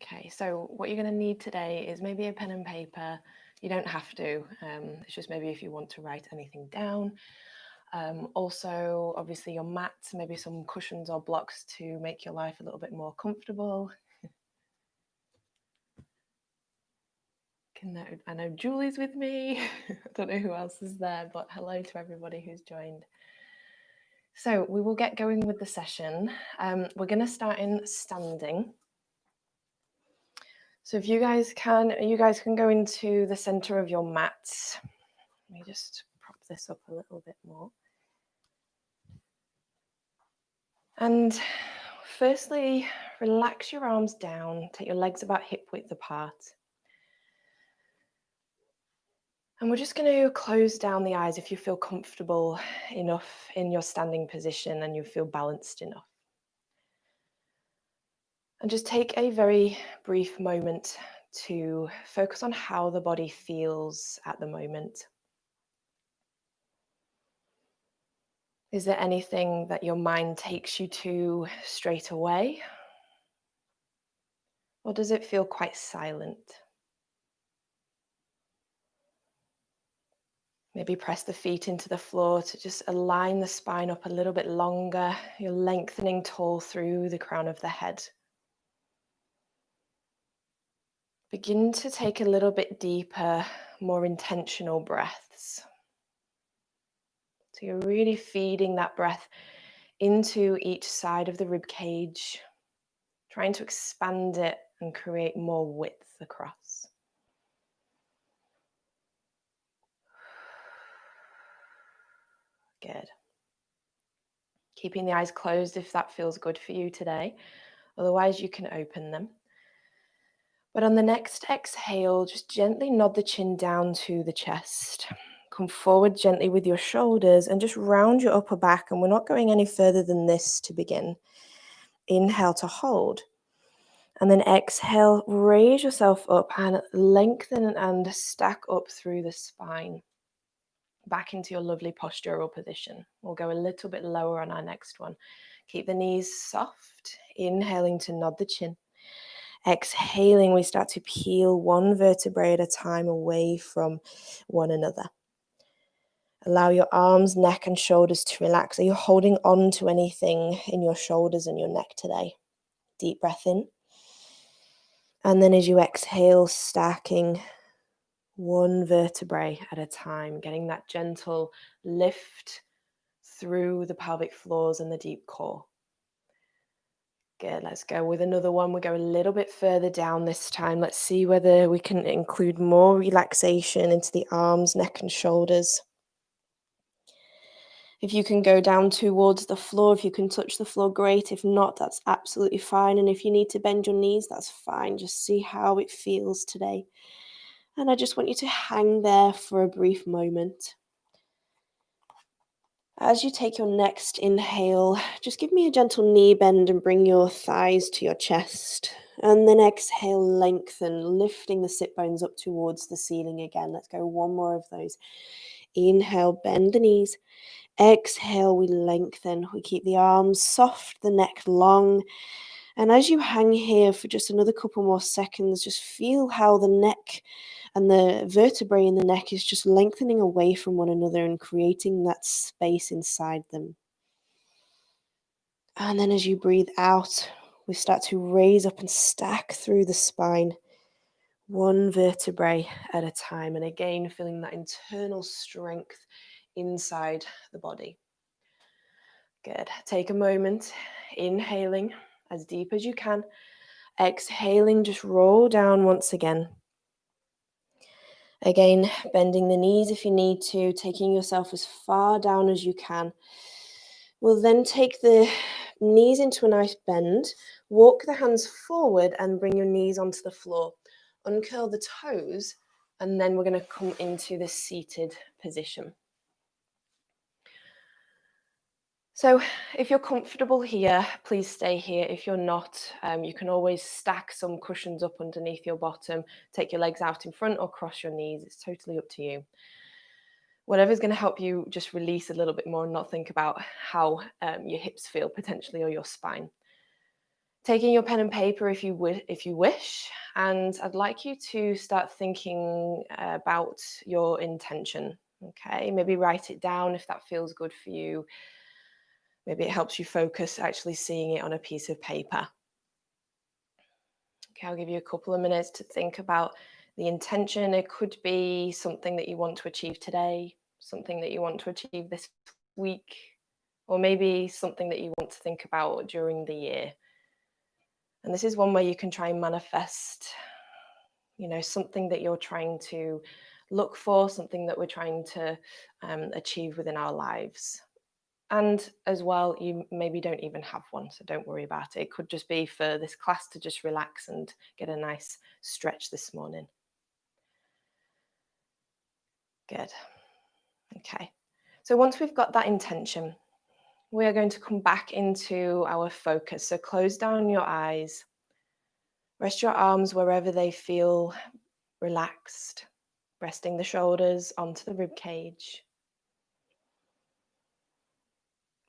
Okay, so what you're going to need today is maybe a pen and paper. You don't have to. It's just maybe if you want to write anything down. Also, obviously, your mat, maybe some cushions or blocks to make your life a little bit more comfortable. I know Julie's with me. I don't know who else is there, but hello to everybody who's joined. So we will get going with the session. We're going to start in standing. So if you guys can go into the center of your mat. Let me just prop this up a little bit more. And firstly, relax your arms down, take your legs about hip width apart. And we're just going to close down the eyes if you feel comfortable enough in your standing position and you feel balanced enough. And just take a very brief moment to focus on how the body feels at the moment. Is there anything that your mind takes you to straight away? Or does it feel quite silent? Maybe press the feet into the floor to just align the spine up a little bit longer. You're lengthening tall through the crown of the head. Begin to take a little bit deeper, more intentional breaths. So you're really feeding that breath into each side of the rib cage, trying to expand it and create more width across. Good. Keeping the eyes closed if that feels good for you today. Otherwise, you can open them. But on the next exhale, just gently nod the chin down to the chest. Come forward gently with your shoulders and just round your upper back. And we're not going any further than this to begin. Inhale to hold. And then exhale, raise yourself up and lengthen and stack up through the spine. Back into your lovely postural position. We'll go a little bit lower on our next one. Keep the knees soft. Inhaling to nod the chin. Exhaling, we start to peel one vertebrae at a time away from one another. Allow your arms, neck, and shoulders to relax. Are you holding on to anything in your shoulders and your neck today? Deep breath in. And then as you exhale, stacking one vertebrae at a time, getting that gentle lift through the pelvic floors and the deep core. Good, let's go with another one. We'll go a little bit further down this time. Let's see whether we can include more relaxation into the arms, neck, and shoulders. If you can go down towards the floor, if you can touch the floor, great. If not, that's absolutely fine. And if you need to bend your knees, that's fine. Just see how it feels today. And I just want you to hang there for a brief moment. As you take your next inhale, just give me a gentle knee bend and bring your thighs to your chest. And then exhale, lengthen, lifting the sit bones up towards the ceiling again. Let's go one more of those. Inhale, bend the knees. Exhale, we lengthen. We keep the arms soft, the neck long. And as you hang here for just another couple more seconds, just feel how the neck and the vertebrae in the neck is just lengthening away from one another and creating that space inside them. And then as you breathe out, we start to raise up and stack through the spine, one vertebrae at a time. And again, feeling that internal strength inside the body. Good. Take a moment, inhaling as deep as you can. Exhaling, just roll down once again. Again, bending the knees if you need to, taking yourself as far down as you can. We'll then take the knees into a nice bend, walk the hands forward and bring your knees onto the floor. Uncurl the toes, and then we're going to come into the seated position. So if you're comfortable here, please stay here. If you're not, you can always stack some cushions up underneath your bottom, take your legs out in front or cross your knees. It's totally up to you. Whatever's going to help you just release a little bit more and not think about how your hips feel potentially or your spine. Taking your pen and paper if you wish, and I'd like you to start thinking about your intention. Okay, maybe write it down if that feels good for you. Maybe it helps you focus actually seeing it on a piece of paper. Okay, I'll give you a couple of minutes to think about the intention. It could be something that you want to achieve today, something that you want to achieve this week, or maybe something that you want to think about during the year. And this is one where you can try and manifest, something that you're trying to look for, something that we're trying to achieve within our lives. And as well, you maybe don't even have one, so don't worry about it. It could just be for this class to just relax and get a nice stretch this morning. Good. Okay. So once we've got that intention, we are going to come back into our focus. So close down your eyes. Rest your arms wherever they feel relaxed, resting the shoulders onto the rib cage.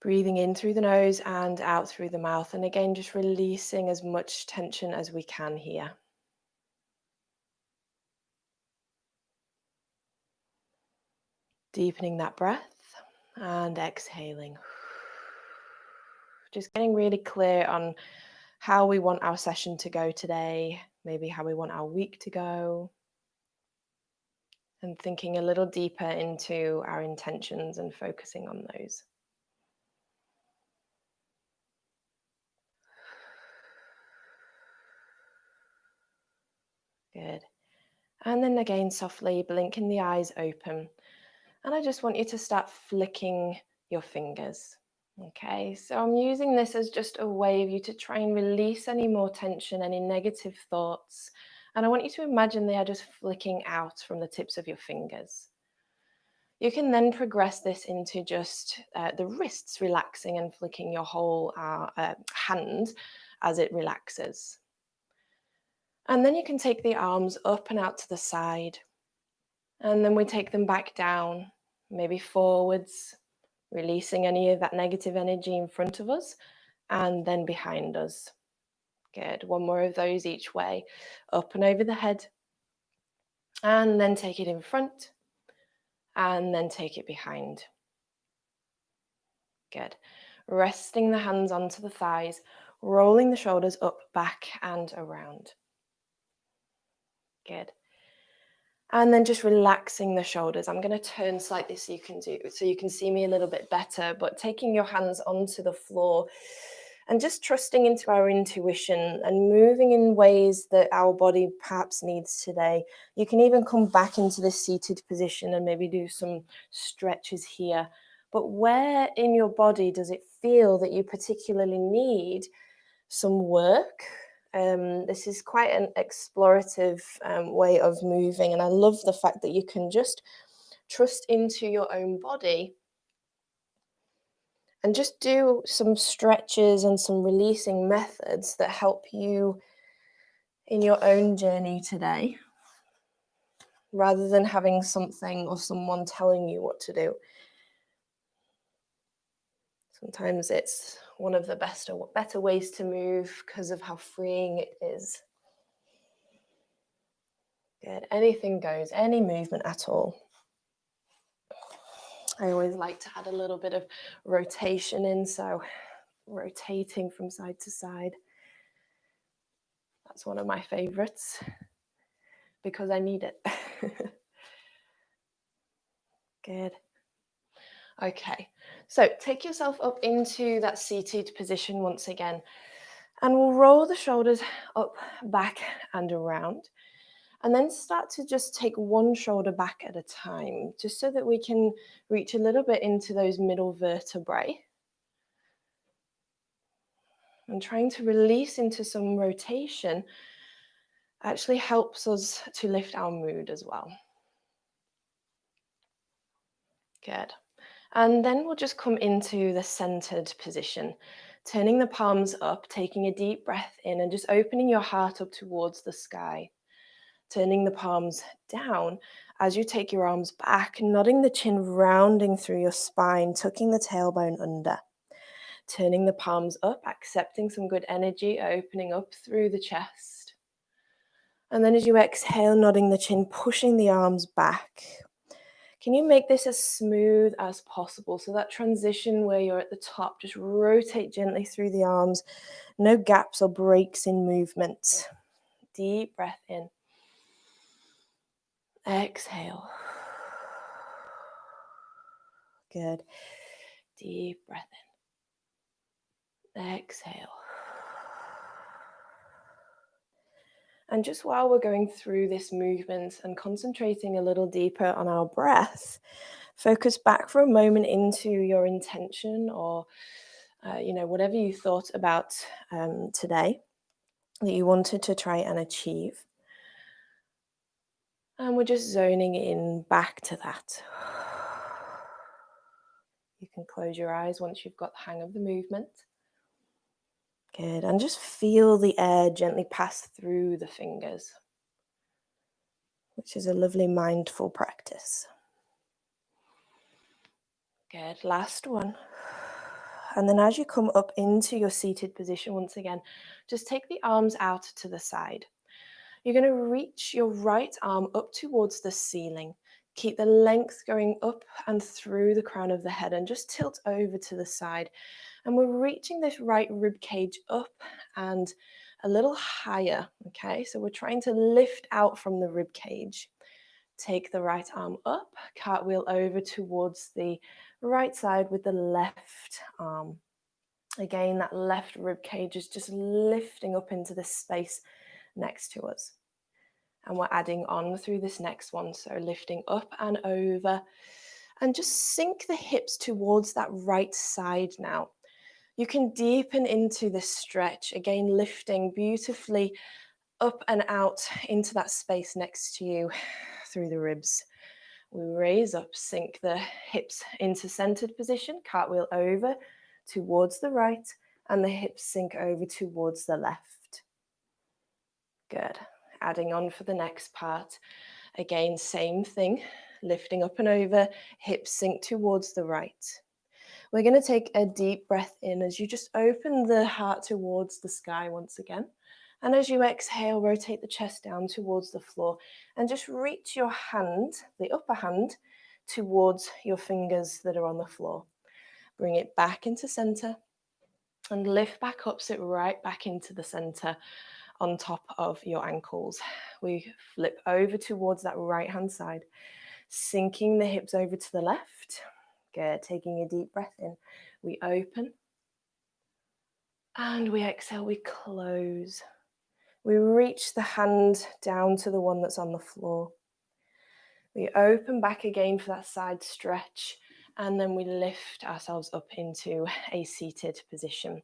Breathing in through the nose and out through the mouth. And again, just releasing as much tension as we can here. Deepening that breath and exhaling. Just getting really clear on how we want our session to go today, maybe how we want our week to go. And thinking a little deeper into our intentions and focusing on those. Good. And then again, softly blinking the eyes open. And I just want you to start flicking your fingers. Okay, so I'm using this as just a way of you to try and release any more tension, any negative thoughts. And I want you to imagine they are just flicking out from the tips of your fingers. You can then progress this into just the wrists relaxing and flicking your whole hand as it relaxes. And then you can take the arms up and out to the side. And then we take them back down, maybe forwards, releasing any of that negative energy in front of us and then behind us. Good. One more of those each way. Up and over the head. And then take it in front. And then take it behind. Good. Resting the hands onto the thighs, rolling the shoulders up, back and around. Good. And then just relaxing the shoulders. I'm going to turn slightly so you can see me a little bit better, but taking your hands onto the floor and just trusting into our intuition and moving in ways that our body perhaps needs today. You can even come back into this seated position and maybe do some stretches here. But where in your body does it feel that you particularly need some work? This is quite an explorative way of moving, and I love the fact that you can just trust into your own body and just do some stretches and some releasing methods that help you in your own journey today, rather than having something or someone telling you what to do. Sometimes it's one of the better ways to move because of how freeing it is. Good. Anything goes, any movement at all. I always like to add a little bit of rotation in, so rotating from side to side. That's one of my favorites because I need it. Good. Okay, so take yourself up into that seated position once again, and we'll roll the shoulders up, back, and around. And then start to just take one shoulder back at a time, just so that we can reach a little bit into those middle vertebrae. And trying to release into some rotation actually helps us to lift our mood as well. Good. And then we'll just come into the centered position, turning the palms up, taking a deep breath in and just opening your heart up towards the sky. Turning the palms down as you take your arms back, nodding the chin, rounding through your spine, tucking the tailbone under. Turning the palms up, accepting some good energy, opening up through the chest. And then as you exhale, nodding the chin, pushing the arms back. Can you make this as smooth as possible? So that transition where you're at the top, just rotate gently through the arms. No gaps or breaks in movement. Deep breath in. Exhale. Good. Deep breath in. Exhale. And just while we're going through this movement and concentrating a little deeper on our breath, focus back for a moment into your intention or, whatever you thought about today that you wanted to try and achieve. And we're just zoning in back to that. You can close your eyes once you've got the hang of the movement. Good. And just feel the air gently pass through the fingers, which is a lovely mindful practice. Good. Last one. And then as you come up into your seated position, once again, just take the arms out to the side. You're going to reach your right arm up towards the ceiling. Keep the length going up and through the crown of the head and just tilt over to the side. And we're reaching this right rib cage up and a little higher, okay? So we're trying to lift out from the rib cage. Take the right arm up, cartwheel over towards the right side with the left arm. Again, that left rib cage is just lifting up into this space next to us. And we're adding on through this next one. So lifting up and over and just sink the hips towards that right side now. You can deepen into this stretch, again, lifting beautifully up and out into that space next to you through the ribs. We raise up, sink the hips into centered position, cartwheel over towards the right, and the hips sink over towards the left. Good. Adding on for the next part. Again, same thing, lifting up and over, hips sink towards the right. We're going to take a deep breath in as you just open the heart towards the sky once again. And as you exhale, rotate the chest down towards the floor and just reach your hand, the upper hand, towards your fingers that are on the floor. Bring it back into center and lift back up, sit right back into the center on top of your ankles. We flip over towards that right hand side, sinking the hips over to the left. Good, taking a deep breath in. We open and we exhale, we close. We reach the hand down to the one that's on the floor. We open back again for that side stretch, and then we lift ourselves up into a seated position.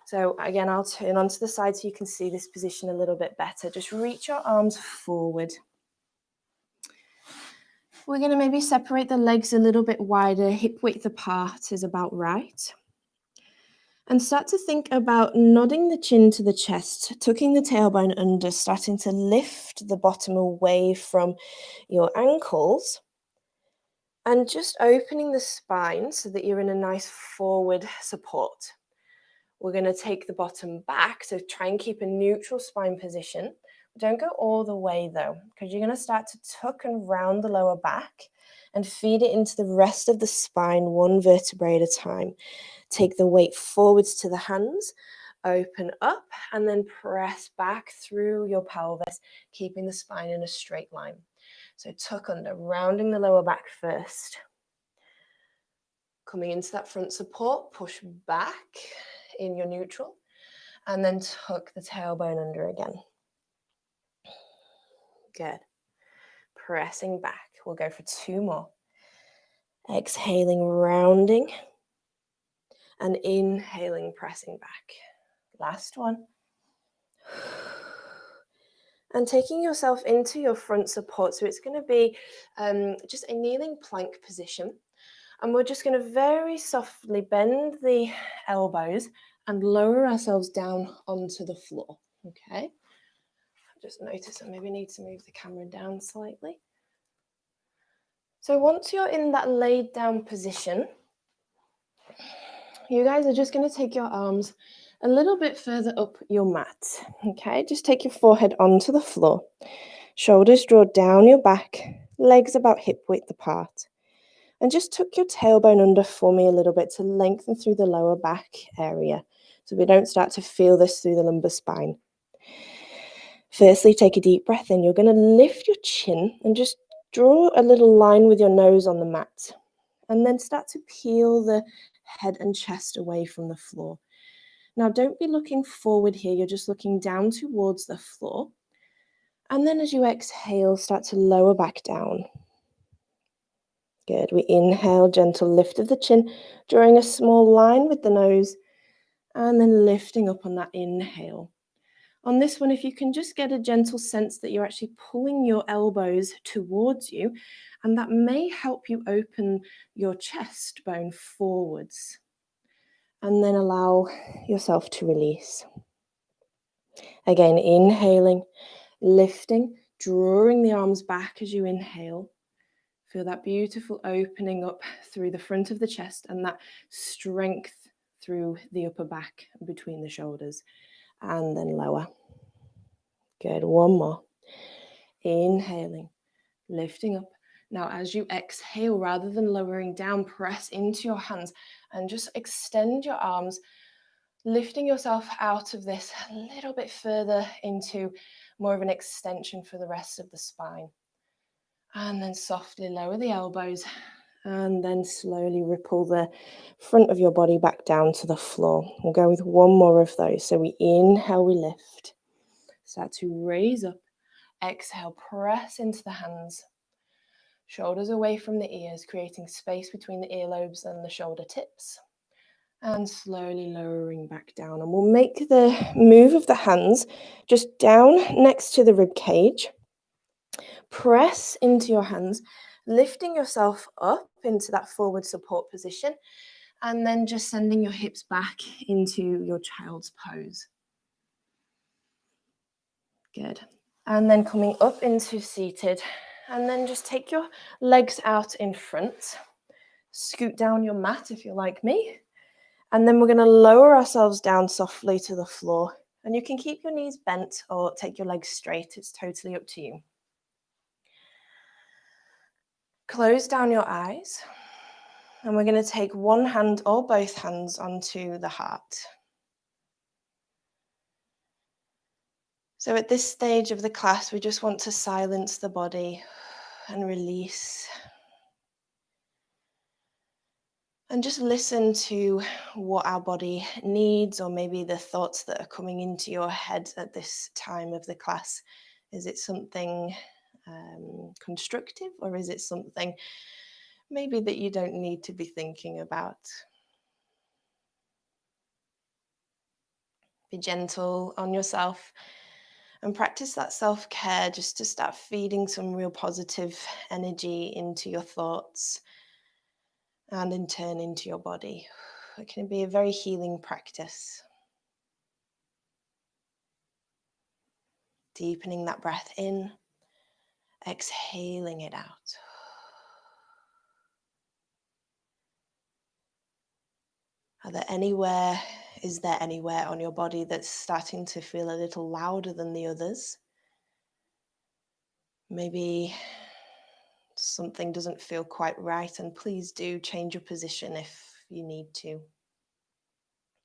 So again, I'll turn onto the side so you can see this position a little bit better. Just reach your arms forward. We're going to maybe separate the legs a little bit wider, hip width apart is about right. And start to think about nodding the chin to the chest, tucking the tailbone under, starting to lift the bottom away from your ankles. And just opening the spine so that you're in a nice forward support. We're going to take the bottom back, so try and keep a neutral spine position. Don't go all the way though, because you're going to start to tuck and round the lower back and feed it into the rest of the spine, one vertebrae at a time. Take the weight forwards to the hands, open up, and then press back through your pelvis, keeping the spine in a straight line. So tuck under, rounding the lower back first. Coming into that front support, push back in your neutral, and then tuck the tailbone under again. Good. Pressing back. We'll go for 2 more. Exhaling, rounding, and inhaling, pressing back. Last one. And taking yourself into your front support. So it's going to be just a kneeling plank position. And we're just going to very softly bend the elbows and lower ourselves down onto the floor. Okay. Just notice I maybe need to move the camera down slightly. So once you're in that laid down position, you guys are just going to take your arms a little bit further up your mat. Okay, just take your forehead onto the floor. Shoulders draw down your back, legs about hip width apart. And just tuck your tailbone under for me a little bit to lengthen through the lower back area so we don't start to feel this through the lumbar spine. Firstly, take a deep breath in. You're going to lift your chin and just draw a little line with your nose on the mat. And then start to peel the head and chest away from the floor. Now, don't be looking forward here. You're just looking down towards the floor. And then as you exhale, start to lower back down. Good. We inhale, gentle lift of the chin, drawing a small line with the nose, and then lifting up on that inhale. On this one, if you can just get a gentle sense that you're actually pulling your elbows towards you, and that may help you open your chest bone forwards. And then allow yourself to release. Again, inhaling, lifting, drawing the arms back as you inhale. Feel that beautiful opening up through the front of the chest and that strength through the upper back between the shoulders. And then lower. Good. One more. Inhaling, lifting up. Now, as you exhale, rather than lowering down, press into your hands and just extend your arms, lifting yourself out of this a little bit further into more of an extension for the rest of the spine. And then softly lower the elbows and then slowly ripple the front of your body back down to the floor. We'll go with one more of those. So we inhale, we lift. Start to raise up. Exhale, press into the hands. Shoulders away from the ears, creating space between the earlobes and the shoulder tips. And slowly lowering back down. And we'll make the move of the hands just down next to the rib cage. Press into your hands, lifting yourself up into that forward support position, and then just sending your hips back into your child's pose. Good. And then coming up into seated, and then just take your legs out in front. Scoot down your mat if you're like me. And then we're going to lower ourselves down softly to the floor. And you can keep your knees bent or take your legs straight. It's totally up to you. Close down your eyes. And we're going to take one hand or both hands onto the heart. So at this stage of the class, we just want to silence the body and release. And just listen to what our body needs, or maybe the thoughts that are coming into your head at this time of the class. Is it something constructive, or is it something maybe that you don't need to be thinking about? Be gentle on yourself and practice that self-care just to start feeding some real positive energy into your thoughts and in turn into your body. It can be a very healing practice. Deepening that breath in, exhaling it out. Is there anywhere on your body that's starting to feel a little louder than the others? Maybe something doesn't feel quite right, and please do change your position if you need to.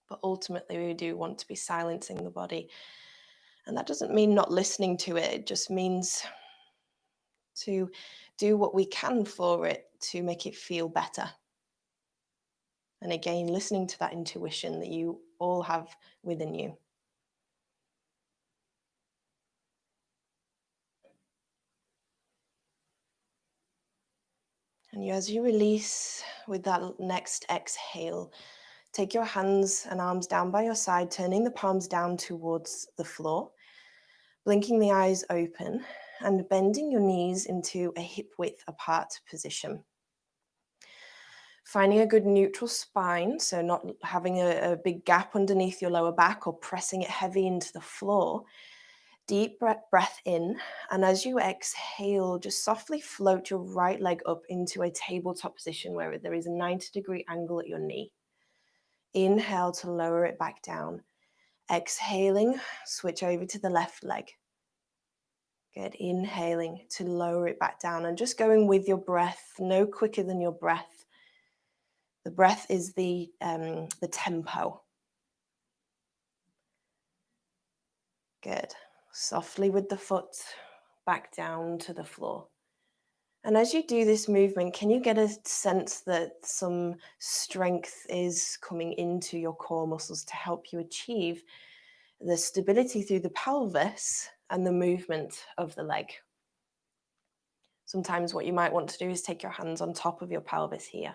But ultimately, we do want to be silencing the body. And that doesn't mean not listening to it. It just means to do what we can for it to make it feel better. And again, listening to that intuition that you all have within you. And as you release with that next exhale, take your hands and arms down by your side, turning the palms down towards the floor, blinking the eyes open and bending your knees into a hip width apart position. Finding a good neutral spine, so not having a big gap underneath your lower back or pressing it heavy into the floor. Deep breath in, and as you exhale, just softly float your right leg up into a tabletop position where there is a 90-degree angle at your knee. Inhale to lower it back down. Exhaling, switch over to the left leg. Good. Inhaling to lower it back down and just going with your breath, no quicker than your breath. The breath is the tempo. Good. Softly with the foot back down to the floor. And as you do this movement, can you get a sense that some strength is coming into your core muscles to help you achieve the stability through the pelvis and the movement of the leg? Sometimes what you might want to do is take your hands on top of your pelvis here.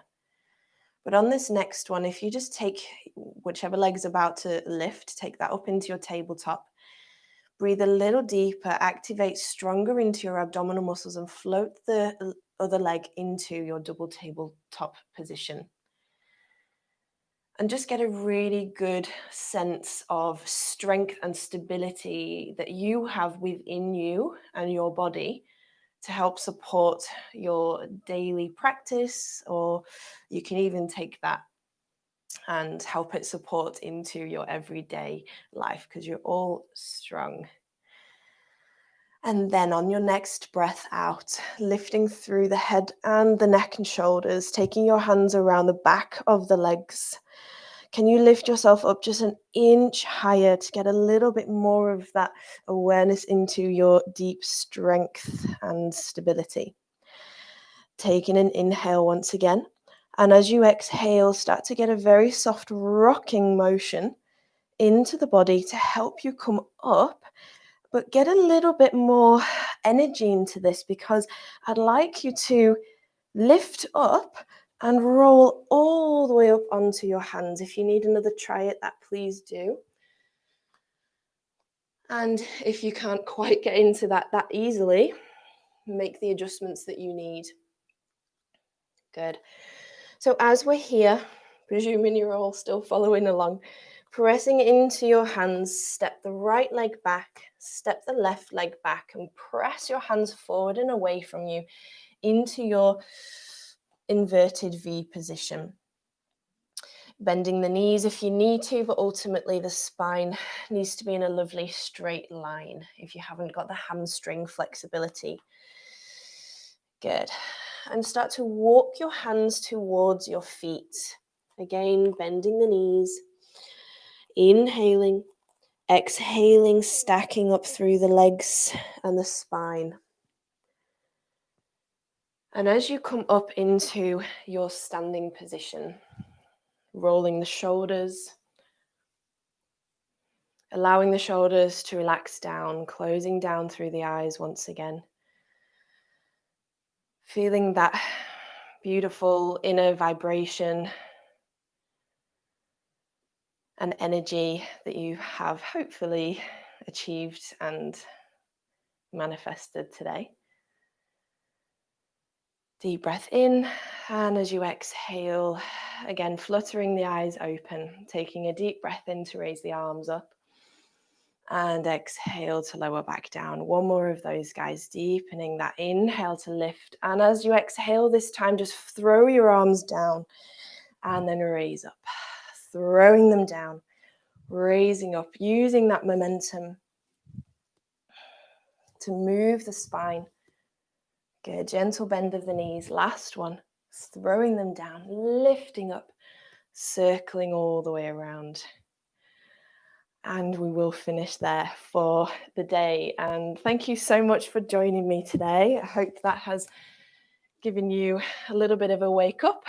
But on this next one, if you just take whichever leg's about to lift, take that up into your tabletop. Breathe a little deeper, activate stronger into your abdominal muscles and float the other leg into your double tabletop position. And just get a really good sense of strength and stability that you have within you and your body to help support your daily practice, or you can even take that and help it support into your everyday life because you're all strong. And then on your next breath out, lifting through the head and the neck and shoulders, taking your hands around the back of the legs. Can you lift yourself up just an inch higher to get a little bit more of that awareness into your deep strength and stability? Taking an inhale once again. And as you exhale, start to get a very soft rocking motion into the body to help you come up, but get a little bit more energy into this because I'd like you to lift up and roll all the way up onto your hands. If you need another try at that, please do. And if you can't quite get into that easily, make the adjustments that you need. Good. So as we're here, presuming you're all still following along, pressing into your hands, step the right leg back, step the left leg back, and press your hands forward and away from you into your inverted V position. Bending the knees if you need to, but ultimately the spine needs to be in a lovely straight line if you haven't got the hamstring flexibility. Good. And start to walk your hands towards your feet. Again, bending the knees. Inhaling, exhaling, stacking up through the legs and the spine. And as you come up into your standing position, rolling the shoulders, allowing the shoulders to relax down, closing down through the eyes once again. Feeling that beautiful inner vibration and energy that you have hopefully achieved and manifested today. Deep breath in, and as you exhale, again, fluttering the eyes open, taking a deep breath in to raise the arms up, and exhale to lower back down. One more of those, guys, deepening that inhale to lift, and as you exhale this time, just throw your arms down, and then raise up, throwing them down, raising up, using that momentum to move the spine. Good, gentle bend of the knees. Last one, throwing them down, lifting up, circling all the way around. And we will finish there for the day. And thank you so much for joining me today. I hope that has given you a little bit of a wake up